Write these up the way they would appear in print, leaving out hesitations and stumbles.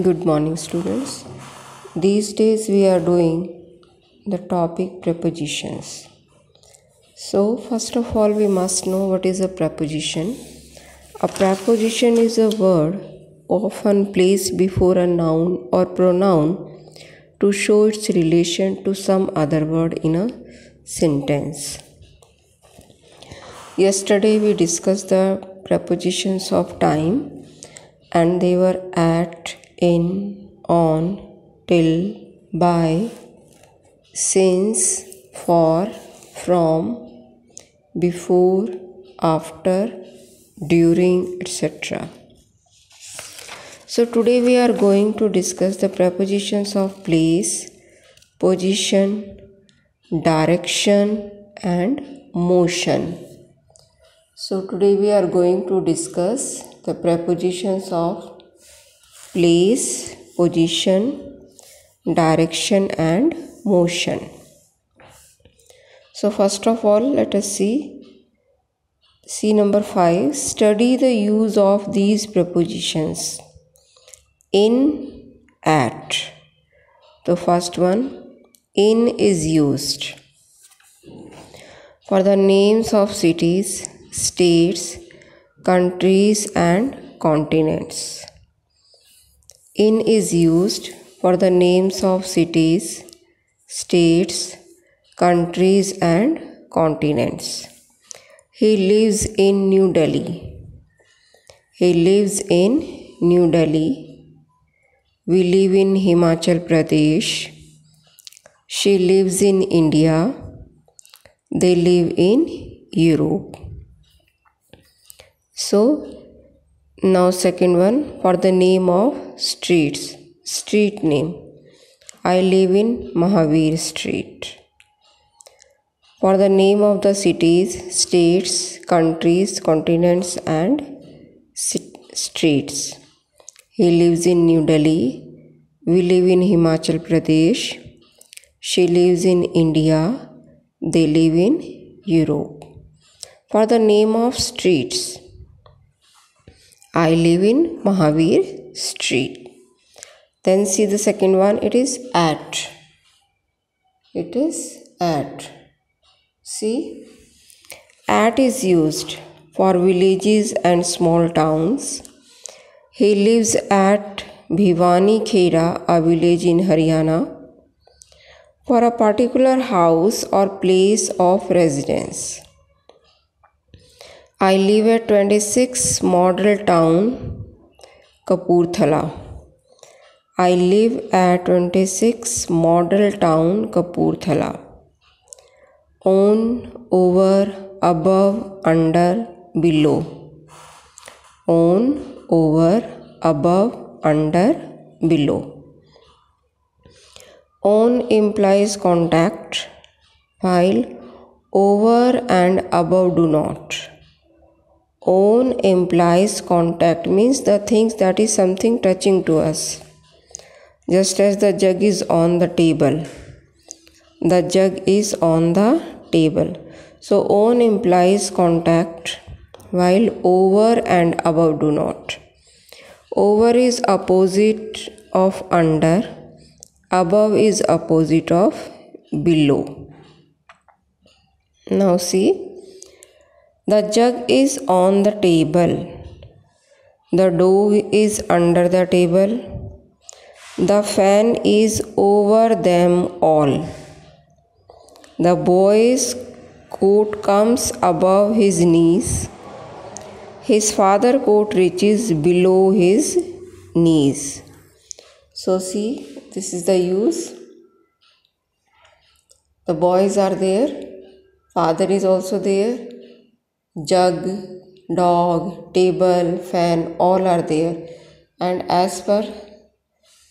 Good morning, students. These days we are doing the topic prepositions. So, first of all, we must know what is a preposition. A preposition is a word often placed before a noun or pronoun to show its relation to some other word in a sentence. Yesterday we discussed the prepositions of time, and they were at, in, on, till, by, since, for, from, before, after, during, etc. So today we are going to discuss the prepositions of place, position, direction and motion. So today we are going to discuss the prepositions of place, position, direction and motion. So first of all, let us see number 5. Study the use of these prepositions. In, at. The first one, in is used for the names of cities, states, countries and continents. In is used for the names of cities, states, countries and continents. He lives in New Delhi. He lives in New Delhi. We live in Himachal Pradesh. She lives in India. They live in Europe. So, now second one, for the name of streets, street name. I live in Mahavir Street. For the name of the cities, states, countries, continents and streets. He lives in New Delhi. We live in Himachal Pradesh. She lives in India. They live in Europe. For the name of streets, I live in Mahavir Street. Then see the second one, it is at. It is at. See, at is used for villages and small towns. He lives at Bhiwani Khera, a village in Haryana, for a particular house or place of residence. I live at 26 Model Town, Kapurthala. I live at 26 Model Town, Kapurthala. On, over, above, under, below. On, over, above, under, below. On implies contact, while over and above do not. On implies contact, means the things that is something touching to us. Just as the jug is on the table. The jug is on the table. So on implies contact, while over and above do not. Over is opposite of under. Above is opposite of below. Now see. The jug is on the table. The dog is under the table. The fan is over them all. The boy's coat comes above his knees. His father's coat reaches below his knees. So see, this is the use. The boys are there. Father is also there. Jug, dog, table, fan, all are there. And as per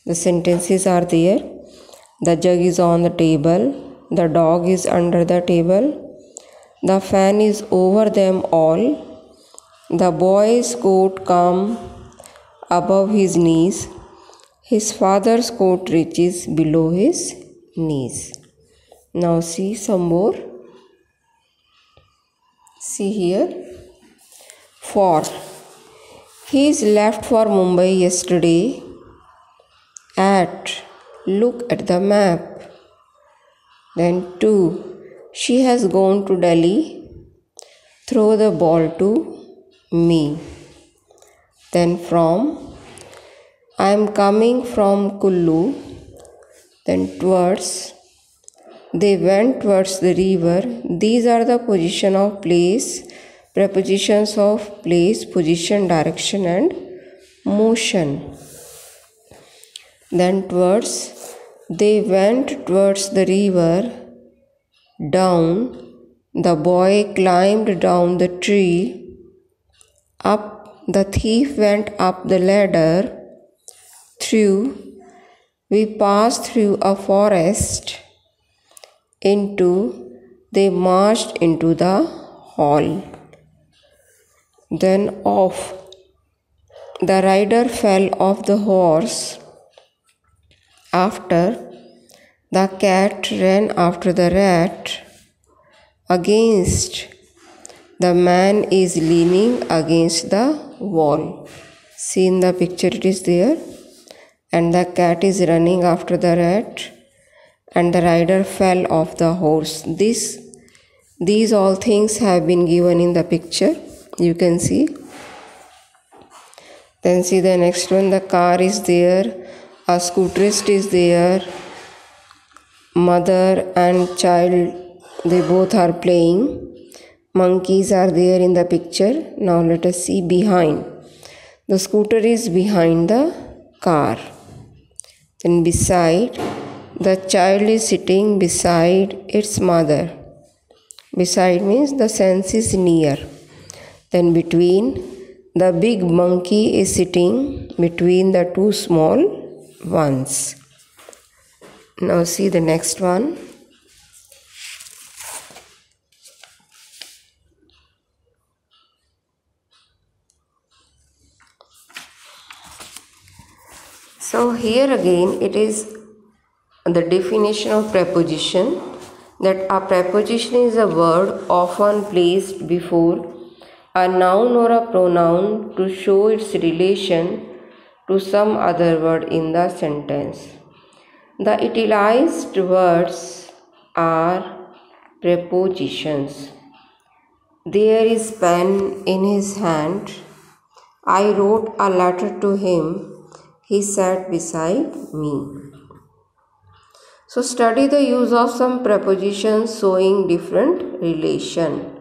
the sentences are there, the jug is on the table, the dog is under the table, the fan is over them all, the boy's coat comes above his knees, his father's coat reaches below his knees. Now see some more. See here. For. He is left for Mumbai yesterday. Look at the map. Then 2. She has gone to Delhi. Throw the ball to me. Then from, I am coming from Kullu. Then towards, they went towards the river. These are the position of place, prepositions of place, position, direction and motion. Then towards, they went towards the river. Down, the boy climbed down the tree. Up, the thief went up the ladder. Through, we passed through a forest. Into, they marched into the hall. Then off, the rider fell off the horse. After, the cat ran after the rat. Against, the man is leaning against the wall. See in the picture it is there. And the cat is running after the rat. And the rider fell off the horse. These all things have been given in the picture. You can see. Then see the next one. The car is there. A scooterist is there. Mother and child, they both are playing. Monkeys are there in the picture. Now let us see behind. The scooter is behind the car. Then beside, the child is sitting beside its mother. Beside means the sense is near. Then between, the big monkey is sitting between the two small ones. Now see the next one. So here again it is the definition of preposition, that a preposition is a word often placed before a noun or a pronoun to show its relation to some other word in the sentence. The italicized words are prepositions. There is pen in his hand. I wrote a letter to him. He sat beside me. So study the use of some prepositions showing different relation.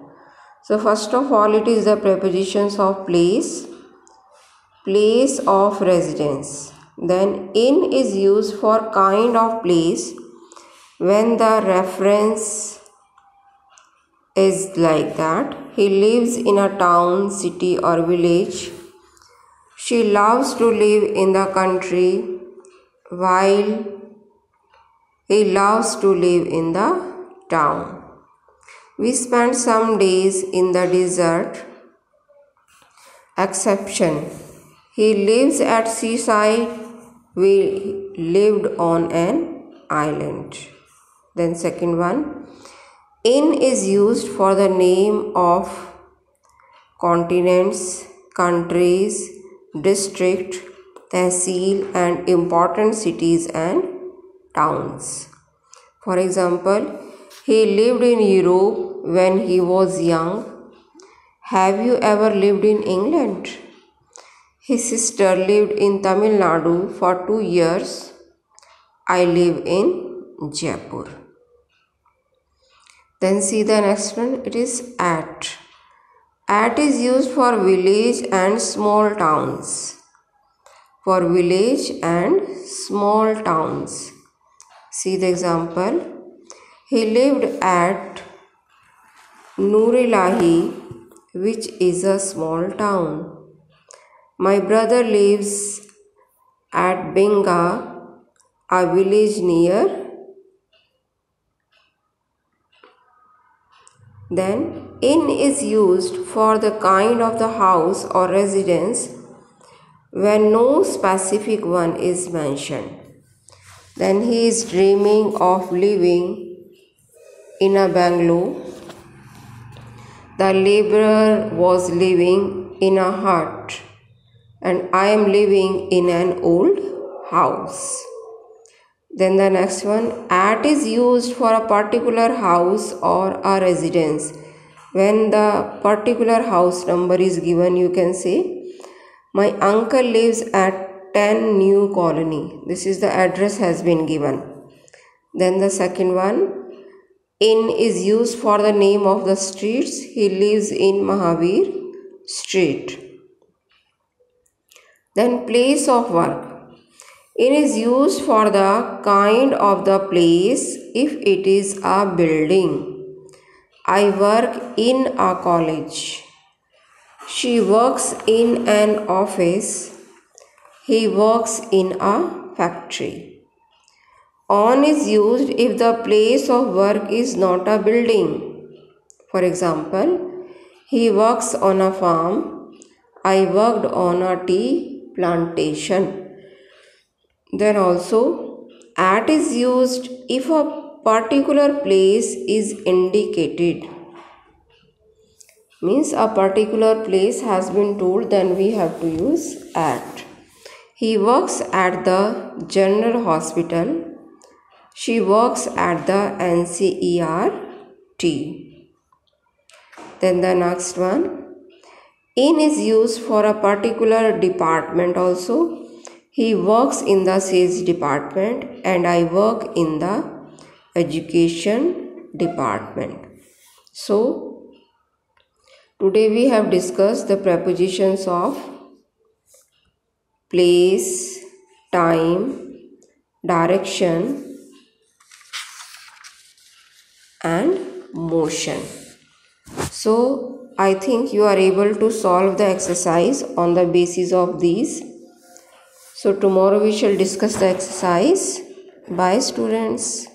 So first of all, it is the prepositions of place, place of residence. Then in is used for kind of place when the reference is like that. He lives in a town, city or village. She loves to live in the country while he loves to live in the town. We spent some days in the desert. Exception. He lives at seaside. We lived on an island. Then second one. In is used for the name of continents, countries, district, tehsil and important cities and towns. For example, he lived in Europe when he was young. Have you ever lived in England? His sister lived in Tamil Nadu for 2 years. I live in Jaipur. Then see the next one. It is at. At is used for village and small towns. For village and small towns. See the example. He lived at Noorilahi, which is a small town. My brother lives at Benga, a village near. Then in is used for the kind of the house or residence when no specific one is mentioned. Then he is dreaming of living in a bungalow. The laborer was living in a hut, and I am living in an old house. Then the next one, at is used for a particular house or a residence. When the particular house number is given, you can say, my uncle lives at 10 New Colony. This is the address has been given. Then the second one, in is used for the name of the streets. He lives in Mahavir Street. Then place of work. In is used for the kind of the place if it is a building. I work in a college. She works in an office. He works in a factory. On is used if the place of work is not a building. For example, he works on a farm. I worked on a tea plantation. Then also, at is used if a particular place is indicated. Means a particular place has been told, then we have to use at. He works at the General Hospital. She works at the NCERT. Then the next one, in is used for a particular department also. He works in the sales department and I work in the education department. So, today we have discussed the prepositions of place, time, direction and motion. So, I think you are able to solve the exercise on the basis of these. So tomorrow we shall discuss the exercise. Bye students.